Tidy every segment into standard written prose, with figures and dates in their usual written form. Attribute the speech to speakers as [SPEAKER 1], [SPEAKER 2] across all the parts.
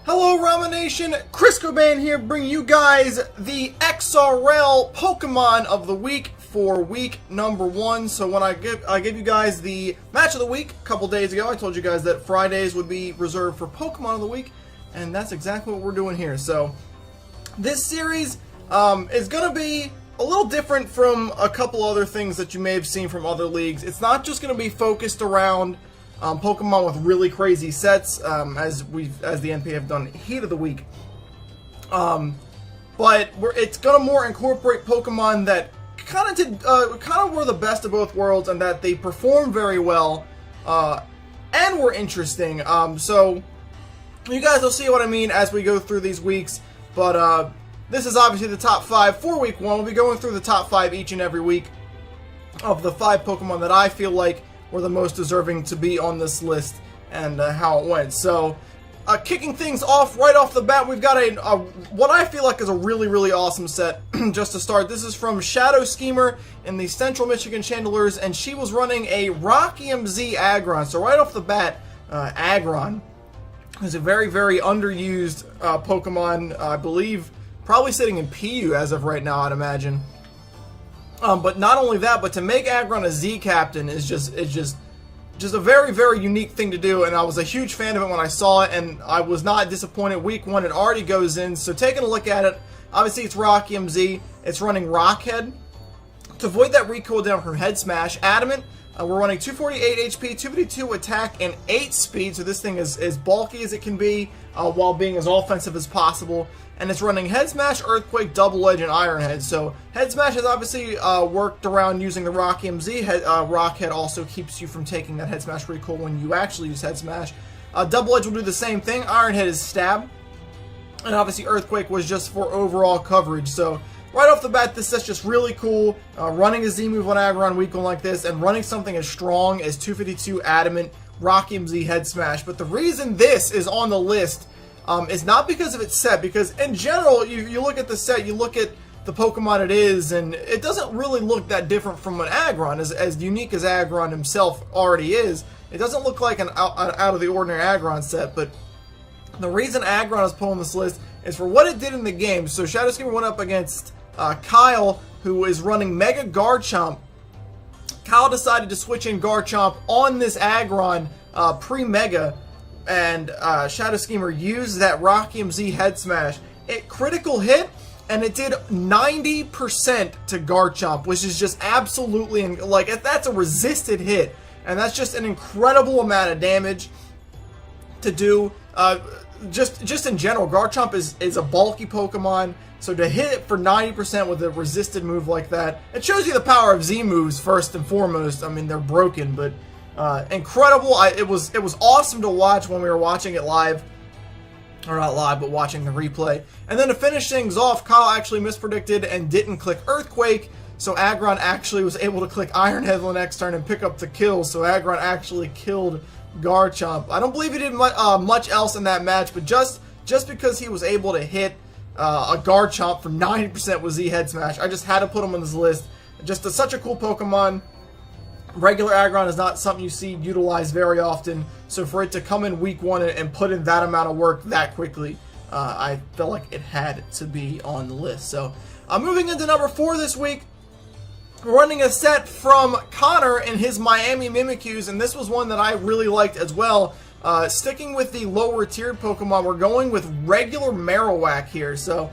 [SPEAKER 1] Hello Ramen Nation, Chris Cobain here, bringing you guys the XRL Pokemon of the week for week number 1. So when I gave you guys the match of the week a couple days ago, I told you guys that Fridays would be reserved for Pokemon of the week, and that's exactly what we're doing here. So this series is going to be a little different from a couple other things that you may have seen from other leagues. It's not just going to be focused around Pokemon with really crazy sets, as the NP have done Heat of the Week. But it's gonna more incorporate Pokemon that kind of were the best of both worlds, and that they performed very well, and were interesting. So you guys will see what I mean as we go through these weeks. But this is obviously the top 5 for week 1. We'll be going through the top 5 each and every week of the 5 Pokemon that I feel like were the most deserving to be on this list, and how it went. So, kicking things off right off the bat, we've got what I feel like is a really awesome set. Just to start, this is from Shadow Schemer in the Central Michigan Chandelures, and she was running a Rock EMZ Aggron. So right off the bat, Aggron is a very underused Pokemon. I believe probably sitting in PU as of right now, I'd imagine. But not only that, but to make Aggron a Z captain is just a very unique thing to do, and I was a huge fan of it when I saw it, and I was not disappointed. Week 1, it already goes in. So taking a look at it, obviously it's Rock EMZ. It's running Rock Head to avoid that recoil down from Head Smash. Adamant. We're running 248 HP, 252 attack, and 8 speed. So this thing is as bulky as it can be, while being as offensive as possible. And it's running Head Smash, Earthquake, Double Edge, and Iron Head. So Head Smash has obviously worked around using the Rock EMZ. Rock Head also keeps you from taking that Head Smash recoil when you actually use Head Smash. Double Edge will do the same thing. Iron Head is Stab. And obviously Earthquake was just for overall coverage. So right off the bat, this set's just really cool. Running a Z move on Aggron week 1 like this, and running something as strong as 252 Adamant, Rock EMZ, Head Smash. But the reason this is on the list is not because of its set, because in general, you look at the set, you look at the Pokemon it is, and it doesn't really look that different from an Aggron, as unique as Aggron himself already is. It doesn't look like an out-of-the-ordinary Aggron set, but the reason Aggron is put on this list is for what it did in the game. So Shadow Schemer went up against Kyle, who is running Mega Garchomp. Kyle decided to switch in Garchomp on this Aggron pre-Mega, and Shadow Schemer used that Rock EMZ Head Smash. It critical hit, and it did 90% to Garchomp, which is just absolutely, like, that's a resisted hit, and that's just an incredible amount of damage to do. Just in general, Garchomp is a bulky Pokemon, so to hit it for 90% with a resisted move like that, it shows you the power of Z moves first and foremost. I mean, they're broken, but incredible. It was awesome to watch when we were watching it live, or not live, but watching the replay. And then to finish things off, Kyle actually mispredicted and didn't click Earthquake, so Aggron actually was able to click Iron Head the next turn and pick up the kill. So Aggron actually killed Garchomp. I don't believe he did much else in that match, but just because he was able to hit a Garchomp for 90% with Z Head Smash, I just had to put him on this list. Just such a cool Pokemon. Regular Aggron is not something you see utilized very often, so for it to come in week 1 and put in that amount of work that quickly, I felt like it had to be on the list. So, moving into number 4 this week, we're running a set from Connor and his Miami Mimikyus, and this was one that I really liked as well. Sticking with the lower tiered Pokemon, we're going with regular Marowak here. So,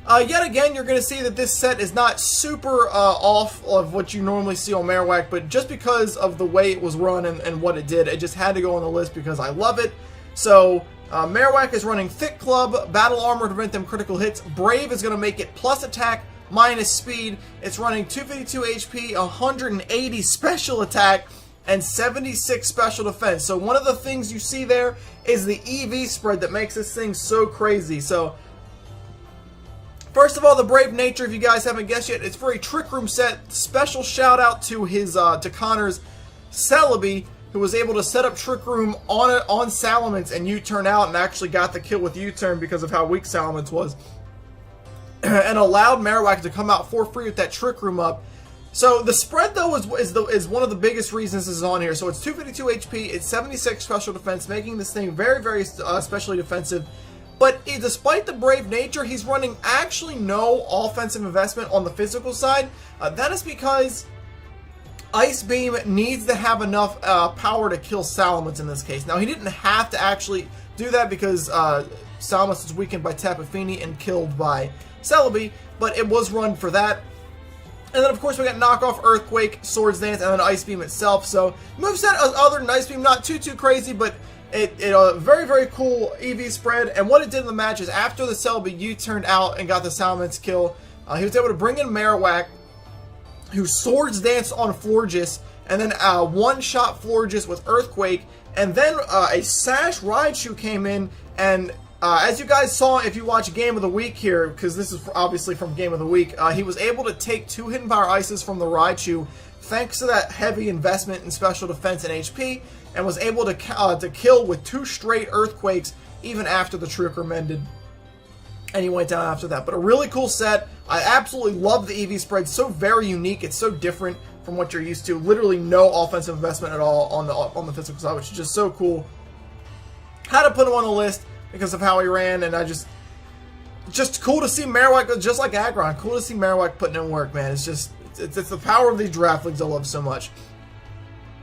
[SPEAKER 1] yet again, you're going to see that this set is not super off of what you normally see on Marowak, but just because of the way it was run and what it did, it just had to go on the list because I love it. So, Marowak is running Thick Club, Battle Armor to prevent them critical hits. Brave is going to make it plus attack, minus speed. It's running 252 HP, 180 special attack, and 76 special defense. So, one of the things you see there is the EV spread that makes this thing so crazy. So, first of all, the Brave Nature, if you guys haven't guessed yet, it's for a Trick Room set. Special shout out to Connor's Celebi, who was able to set up Trick Room on Salamence and U-turn out, and actually got the kill with U-turn because of how weak Salamence was. And allowed Marowak to come out for free with that Trick Room up. So the spread though is one of the biggest reasons this is on here. So it's 252 HP, it's 76 special defense, making this thing very, very specially defensive. But despite the brave nature, he's running actually no offensive investment on the physical side. That is because Ice Beam needs to have enough power to kill Salamence in this case. Now, he didn't have to actually do that because Salamence is weakened by Tapu Fini and killed by Celebi, but it was run for that. And then, of course, we got Knockoff, Earthquake, Swords Dance, and then Ice Beam itself. So, moveset other than Ice Beam, not too crazy, but it very, very cool EV spread. And what it did in the match is after the Celebi U-turned out and got the Salamence kill, he was able to bring in Marowak, who Swords Danced on Florges, and then one-shot Florges with Earthquake, and then a Sash Raichu came in, and as you guys saw if you watch Game of the Week here, because this is obviously from Game of the Week, he was able to take 2 Hidden Power Ices from the Raichu, thanks to that heavy investment in special defense and HP, and was able to kill with 2 straight Earthquakes, even after the Trooper mended. And he went down after that. But a really cool set. I absolutely love the EV spread. So very unique. It's so different from what you're used to. Literally no offensive investment at all on the physical side, which is just so cool. Had to put him on the list because of how he ran, and just cool to see Marowak, just like Aggron. Cool to see Marowak putting in work, man. It's the power of these draft leagues I love so much.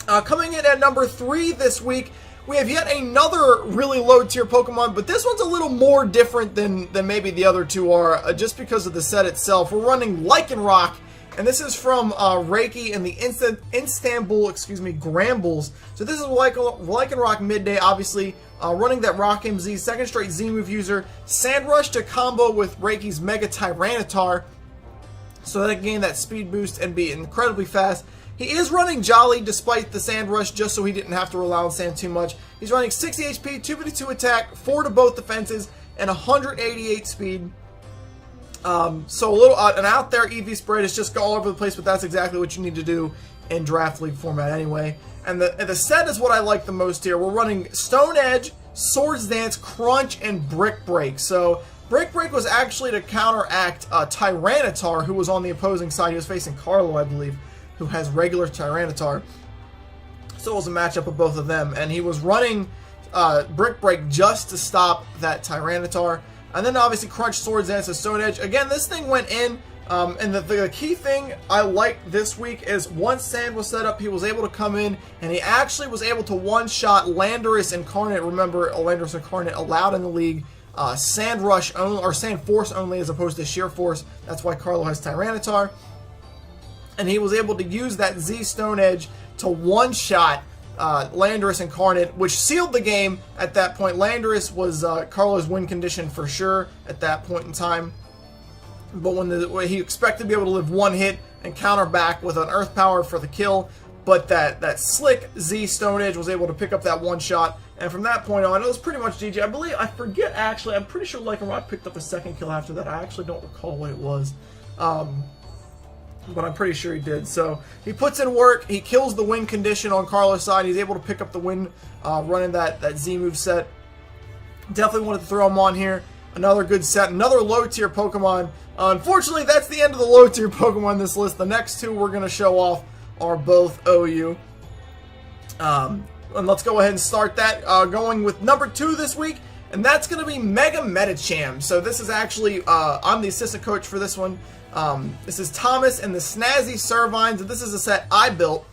[SPEAKER 1] Coming in at number 3 this week, we have yet another really low tier Pokemon, but this one's a little more different than maybe the other two are, just because of the set itself. We're running Lycanroc, and this is from Reiki and the Istanbul, GRANBULLS. So this is Lycanroc midday, obviously, running that Rock MZ, second straight Z move user, Sand Rush to combo with Reiki's Mega Tyranitar, so that gain that speed boost and be incredibly fast. He is running Jolly despite the Sand Rush, just so he didn't have to rely on Sand too much. He's running 60 HP, 252 attack, 4 to both defenses, and 188 speed. So a little an out there EV spread is just all over the place, but that's exactly what you need to do in Draft League format anyway. And the set is what I like the most here. We're running Stone Edge, Swords Dance, Crunch, and Brick Break. So Brick Break was actually to counteract Tyranitar, who was on the opposing side. He was facing Carlo, I believe, who has regular Tyranitar. So it was a matchup of both of them, and he was running Brick Break just to stop that Tyranitar. And then obviously Crunch, Swords Dance, and Stone Edge. Again, this thing went in, and the key thing I liked this week is once Sand was set up, he was able to come in, and he actually was able to one-shot Landorus Incarnate. Remember, Landorus Incarnate allowed in the league Sand Rush only, or Sand Force only, as opposed to Sheer Force. That's why Carlo has Tyranitar. And he was able to use that Z Stone Edge to one-shot Landorus Incarnate, which sealed the game at that point. Landorus was Carlo's win condition for sure at that point in time. But when he expected to be able to live one hit and counter back with an Earth Power for the kill, but that slick Z Stone Edge was able to pick up that one shot. And from that point on, it was pretty much GG. I forget actually, I'm pretty sure Lycanroc picked up a second kill after that. I actually don't recall what it was. But I'm pretty sure he did. So he puts in work. He kills the win condition on Carlo's side. He's able to pick up the win running that Z move set. Definitely wanted to throw him on here. Another good set. Another low tier Pokemon. Unfortunately, that's the end of the low tier Pokemon in this list. The next two we're going to show off are both OU. And let's go ahead and start that. Going with number 2 this week. And that's going to be Mega Medicham. So this is actually, I'm the assistant coach for this one. This is Thomas and the SNAZZY Servines, and this is a set I built.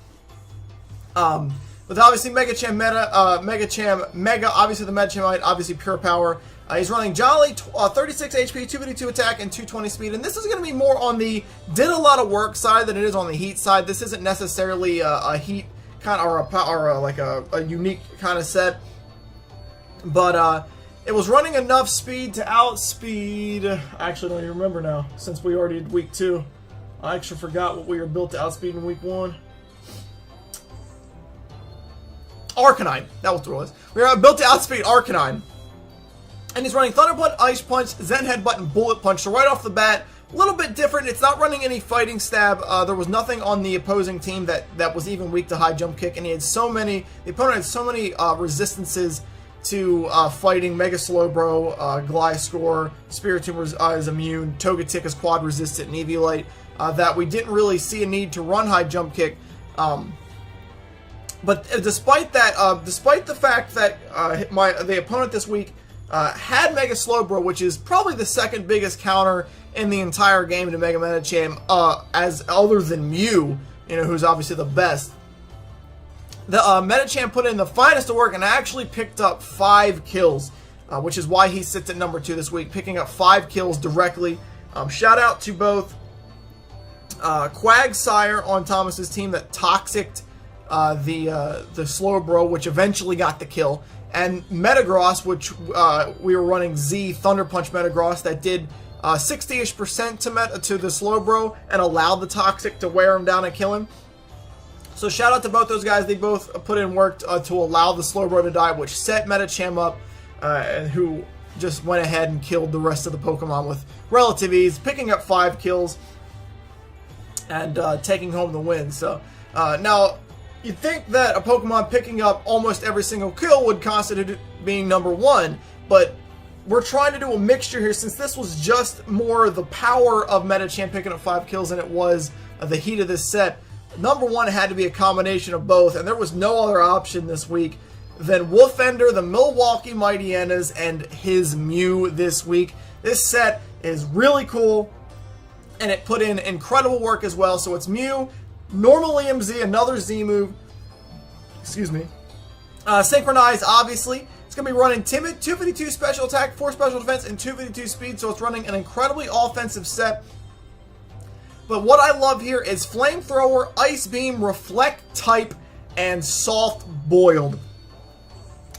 [SPEAKER 1] With obviously Megacham Megacham Mega, obviously the Medicham, obviously Pure Power. He's running Jolly, 36 HP, 252 attack, and 220 speed. And this is going to be more on the did a lot of work side than it is on the heat side. This isn't necessarily a heat kind of, or like a unique kind of set. But it was running enough speed to outspeed. I actually don't even remember now, since we already did week 2. I actually forgot what we were built to outspeed in week 1. Arcanine. That was what it was. We were built to outspeed Arcanine. And he's running Thunderbolt, Ice Punch, Zen Headbutt, and Bullet Punch. So right off the bat, a little bit different. It's not running any Fighting Stab. There was nothing on the opposing team that was even weak to High Jump Kick. And he had so many, the opponent had so many resistances to fighting. Mega Slowbro, Gliscor, Spiritomb is immune, Togetic is quad resistant, and Eviolite. that we didn't really see a need to run high jump kick. But despite that, despite the fact that the opponent this week had Mega Slowbro, which is probably the second biggest counter in the entire game to Mega Medicham, as other than Mew, who's obviously the best. The Medicham put in the finest of work and actually picked up 5 kills, which is why he sits at number 2 this week, picking up 5 kills directly. Shout out to both Quagsire on Thomas's team that toxicked the Slowbro, which eventually got the kill, and Metagross, which we were running Z Thunder Punch Metagross, that did 60-ish% to the Slowbro and allowed the Toxic to wear him down and kill him. So shout out to both those guys. They both put in work to allow the Slowbro to die, which set Medicham up, and who just went ahead and killed the rest of the Pokemon with relative ease, picking up 5 kills and taking home the win. So now, you'd think that a Pokemon picking up almost every single kill would constitute being number 1, but we're trying to do a mixture here, since this was just more the power of Medicham picking up 5 kills than it was the heat of this set. Number 1 had to be a combination of both, and there was no other option this week than Wolfender, the Milwaukee Mightyenas, and his Mew this week. This set is really cool, and it put in incredible work as well. So it's Mew, normal EMZ, another Z move, excuse me, synchronized, obviously. It's going to be running Timid, 252 special attack, 4 special defense, and 252 speed, so it's running an incredibly offensive set. But what I love here is Flamethrower, Ice Beam, Reflect Type, and Soft Boiled.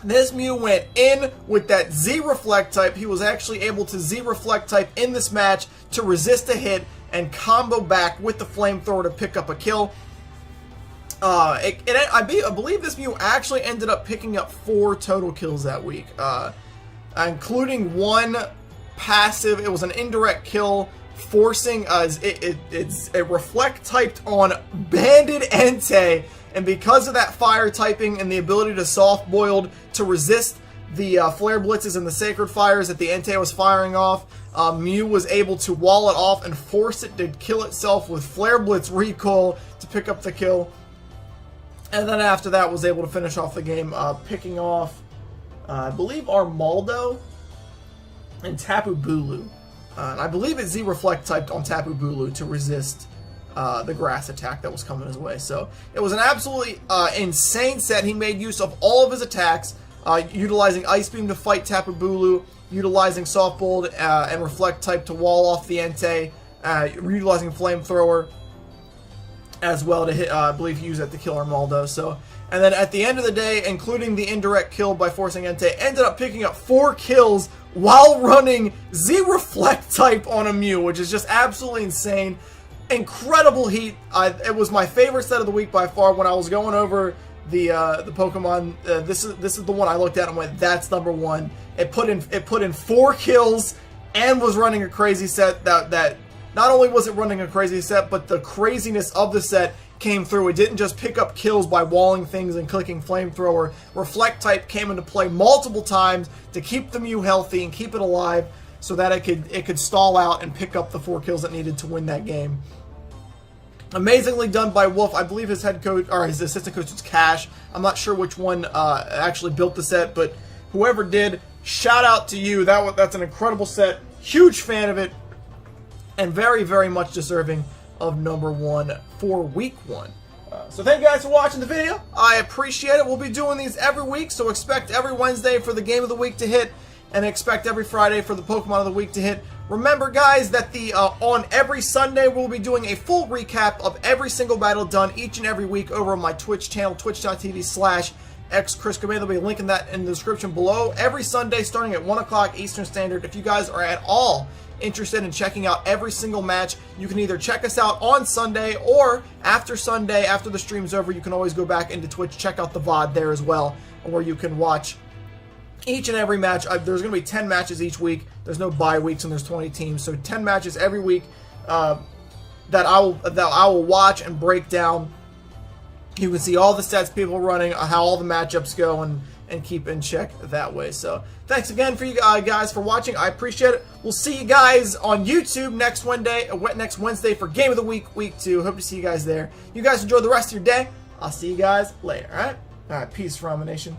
[SPEAKER 1] This Mew went in with that Z Reflect Type. He was actually able to Z Reflect Type in this match to resist a hit and combo back with the Flamethrower to pick up a kill. I believe this Mew actually ended up picking up 4 total kills that week, including 1 passive. It was an indirect kill, forcing it Reflect typed on Banded Entei, and because of that fire typing and the ability to soft boiled to resist the flare blitzes and the sacred fires that the Entei was firing off, Mew was able to wall it off and force it to kill itself with flare blitz recoil to pick up the kill. And then after that was able to finish off the game, picking off, I believe, Armaldo and Tapu Bulu. And I believe it's Z Reflect typed on Tapu Bulu to resist the grass attack that was coming his way. So it was an absolutely insane set. He made use of all of his attacks, utilizing Ice Beam to fight Tapu Bulu, utilizing Soft Bolt and Reflect type to wall off the Entei, utilizing Flamethrower as well to hit, I believe he used it to kill Armaldo. So, and then at the end of the day, including the indirect kill by forcing Entei, ended up picking up 4 kills while running Z Reflect type on a Mew, which is just absolutely insane. Incredible heat. It was my favorite set of the week by far. When I was going over the Pokemon, this is the one I looked at and went, that's number 1. It put in 4 kills and was running a crazy set that not only was it running a crazy set, but the craziness of the set came through. It didn't just pick up kills by walling things and clicking Flamethrower. Reflect type came into play multiple times to keep the Mew healthy and keep it alive, so that it could stall out and pick up the 4 kills it needed to win that game. Amazingly done by Wolf. I believe his head coach, or his assistant coach, was Cash. I'm not sure which one actually built the set, but whoever did, shout out to you. That's an incredible set. Huge fan of it, and very, very much deserving of number 1 for week 1. So thank you guys for watching the video. I appreciate it. We'll be doing these every week, so expect every Wednesday for the game of the week to hit, and expect every Friday for the Pokemon of the week to hit. Remember, guys, that on every Sunday we'll be doing a full recap of every single battle done each and every week over on my Twitch channel, twitch.tv/xChrisCommand. There'll be a link in the description below. Every Sunday starting at 1 o'clock Eastern Standard. If you guys are at all interested in checking out every single match, you can either check us out on Sunday, or after Sunday, after the stream's over, you can always go back into Twitch, check out the VOD there as well, where you can watch each and every match. There's going to be 10 matches each week. There's no bye weeks, and there's 20 teams, so 10 matches every week that I will watch and break down. You can see all the sets people running, how all the matchups go, and and keep in check that way. So thanks again for you guys for watching. I appreciate it. We'll see you guys on YouTube next Wednesday for Game of the Week, Week 2. Hope to see you guys there. You guys enjoy the rest of your day. I'll see you guys later, alright? Alright, peace, Ramen Nation.